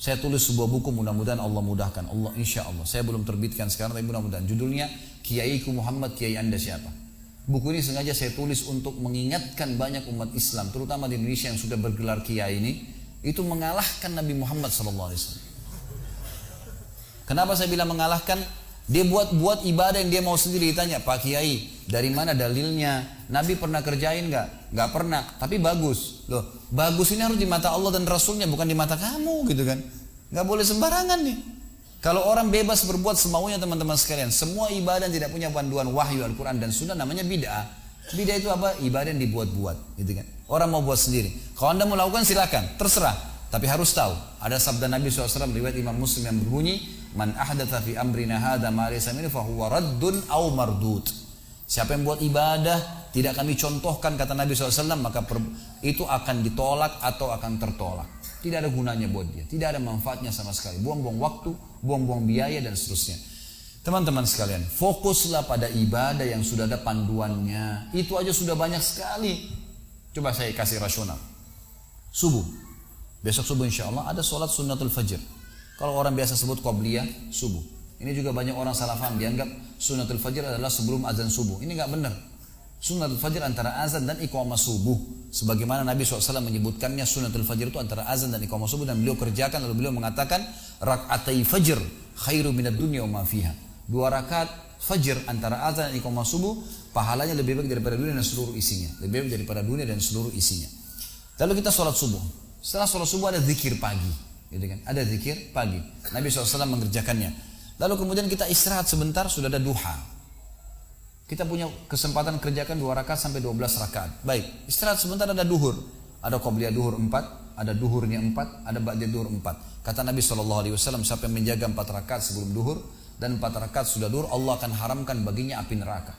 Saya tulis sebuah buku, mudah-mudahan Allah mudahkan. Allah, insya Allah. Saya belum terbitkan sekarang, tapi mudah-mudahan. Judulnya Kiaiku Muhammad, Kiai Anda siapa? Buku ini sengaja saya tulis untuk mengingatkan banyak umat Islam, terutama di Indonesia yang sudah bergelar kiai ini, itu mengalahkan Nabi Muhammad SAW. Kenapa saya bilang mengalahkan? Dia buat ibadah yang dia mau sendiri. Ditanya, Pak Kiai, dari mana dalilnya? Nabi pernah kerjain nggak? Nggak pernah, tapi bagus. Loh, bagus ini harus di mata Allah dan Rasulnya, bukan di mata kamu gitu kan. Nggak boleh sembarangan nih. Kalau orang bebas berbuat semaunya teman-teman sekalian, semua ibadah yang tidak punya panduan wahyu Al-Quran dan Sunnah namanya bid'ah. Bid'ah itu apa? Ibadah yang dibuat-buat gitu kan. Orang mau buat sendiri. Kalau Anda mau lakukan silakan, terserah. Tapi harus tahu, ada sabda Nabi SAW riwayat Imam Muslim yang berbunyi, Man ahdatha fi amrina hadha ma laysa minhu fahuwa raddun aw mardud. Siapa yang buat ibadah tidak kami contohkan, kata Nabi SAW, maka itu akan ditolak atau akan tertolak. Tidak ada gunanya buat dia, tidak ada manfaatnya sama sekali. Buang-buang waktu, buang-buang biaya dan seterusnya. Teman-teman sekalian, fokuslah pada ibadah yang sudah ada panduannya. Itu aja sudah banyak sekali. Coba saya kasih rasional. Subuh, besok subuh insya Allah ada sholat sunnatul fajr. Kalau orang biasa sebut qobliyah, subuh. Ini juga banyak orang salah paham, dianggap sunnatul fajr adalah sebelum azan subuh. Ini nggak benar. Sunnatul fajr antara azan dan iqamah subuh. Sebagaimana Nabi SAW menyebutkannya, sunnatul fajr itu antara azan dan iqamah subuh, dan beliau kerjakan, lalu beliau mengatakan, rak'atai fajr khairu minad dunya wa ma fiha. 2 rakaat fajr antara azan dan iqamah subuh, pahalanya lebih baik daripada dunia dan seluruh isinya. Lebih baik daripada dunia dan seluruh isinya. Lalu kita sholat subuh. Setelah sholat subuh ada zikir pagi. Gitu kan? Ada zikir pagi. Nabi SAW mengerjakannya. Lalu kemudian kita istirahat sebentar, sudah ada duha. Kita punya kesempatan kerjakan 2 rakaat sampai 12 rakaat. Baik, istirahat sebentar, ada duhur. Ada qobliyah duhur 4, ada duhurnya 4, ada ba'diyah duhur 4. Kata Nabi SAW, siapa yang menjaga 4 rakaat sebelum duhur dan 4 rakaat sudah duhur, Allah akan haramkan baginya api neraka.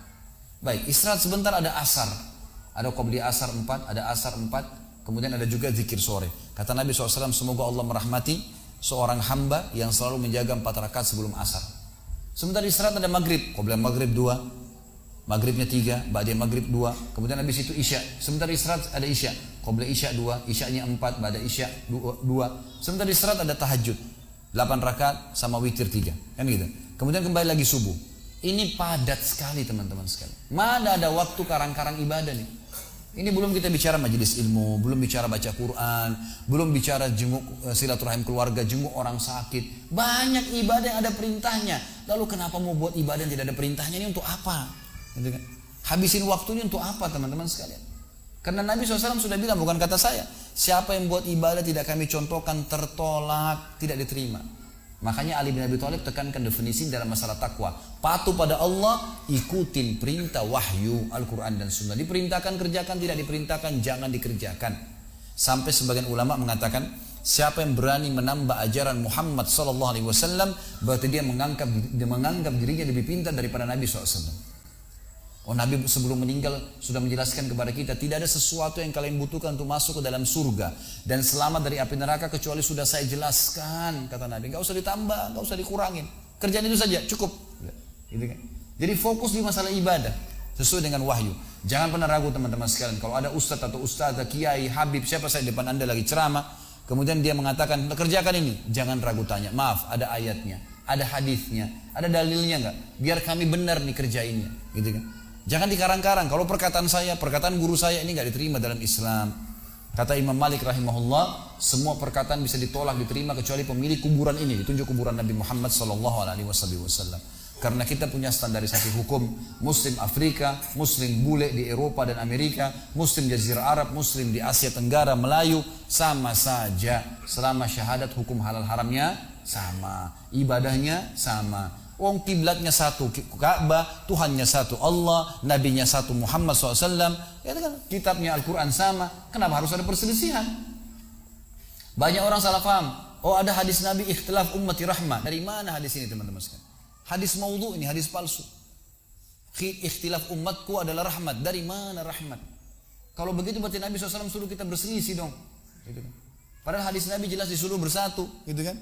Baik, istirahat sebentar, ada asar. Ada qobliyah asar 4, ada asar 4. Kemudian ada juga zikir sore. Kata Nabi SAW, semoga Allah merahmati seorang hamba yang selalu menjaga 4 rakaat sebelum asar. Sebentar istirahat ada maghrib. Qobliyah maghrib 2, maghribnya 3, ba'diyah maghrib 2. Kemudian habis itu isya. Sebentar istirahat ada isya. Qobliyah isya 2, isyanya 4, ba'diyah isya 2. Sebentar istirahat ada tahajud. 8 rakaat sama witir 3. Kan gitu. Kemudian kembali lagi subuh. Ini padat sekali teman-teman sekalian. Mana ada waktu karang-karang ibadah nih. Ini belum kita bicara majelis ilmu, belum bicara baca Quran, belum bicara jenguk silaturahim keluarga, jenguk orang sakit. Banyak ibadah yang ada perintahnya. Lalu kenapa mau buat ibadah yang tidak ada perintahnya? Ini untuk apa? Gitu kan? Habisin waktunya untuk apa teman-teman sekalian? Karena Nabi SAW sudah bilang, bukan kata saya, siapa yang buat ibadah tidak kami contohkan tertolak, tidak diterima. Makanya Ali bin Abi Thalib tekankan definisi dalam masalah takwa. Patuh pada Allah, ikutin perintah wahyu Al-Quran dan Sunnah. Diperintahkan kerjakan, tidak diperintahkan jangan dikerjakan. Sampai sebagian ulama mengatakan, siapa yang berani menambah ajaran Muhammad SAW, berarti dia menganggap dirinya lebih pintar daripada Nabi SAW. Oh, Nabi sebelum meninggal sudah menjelaskan kepada kita, tidak ada sesuatu yang kalian butuhkan untuk masuk ke dalam surga dan selamat dari api neraka kecuali sudah saya jelaskan, kata Nabi. Gak usah ditambah, gak usah dikurangin, kerjaan itu saja cukup. Gitu kan? Jadi fokus di masalah ibadah sesuai dengan wahyu. Jangan pernah ragu teman-teman sekalian. Kalau ada ustadz atau ustadzah, kiai, habib, siapa saya depan anda lagi ceramah, kemudian dia mengatakan kerjakan ini, jangan ragu tanya. Maaf, ada ayatnya, ada hadisnya, ada dalilnya nggak? Biar kami benar nih kerjainnya, gitu kan? Jangan dikarang-karang. Kalau perkataan saya, perkataan guru saya ini nggak diterima dalam Islam. Kata Imam Malik rahimahullah, semua perkataan bisa ditolak, diterima kecuali pemilik kuburan ini, ditunjuk kuburan Nabi Muhammad SAW. Karena kita punya standarisasi hukum, Muslim Afrika, Muslim bule di Eropa dan Amerika, Muslim Jazirah Arab, Muslim di Asia Tenggara, Melayu, sama saja. Selama syahadat hukum halal haramnya sama, ibadahnya sama. Wong kiblatnya satu, Ka'bah, Tuhannya satu, Allah, Nabinya satu, Muhammad SAW. Ya kan, kitabnya Al-Quran sama. Kenapa harus ada perselisihan? Banyak orang salah paham. Oh, ada hadis Nabi ikhtilaf ummati rahmah. Dari mana hadis ini teman-teman sekalian? Hadis maudhu ini, hadis palsu. Ikhtilaf umatku adalah rahmat. Dari mana rahmat? Kalau begitu berarti Nabi SAW suruh kita berselisih dong. Gitu kan? Padahal hadis Nabi jelas disuruh bersatu, gitu kan?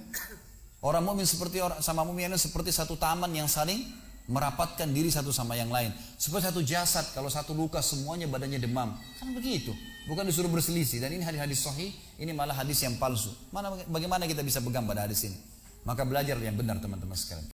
Orang mukmin seperti orang sama mukmin seperti satu taman yang saling merapatkan diri satu sama yang lain. Seperti satu jasad, kalau satu luka semuanya badannya demam. Kan begitu. Bukan disuruh berselisih. Dan ini hadis sahih, ini malah hadis yang palsu. Bagaimana kita bisa pegang pada hadis ini? Maka belajar yang benar teman-teman sekalian.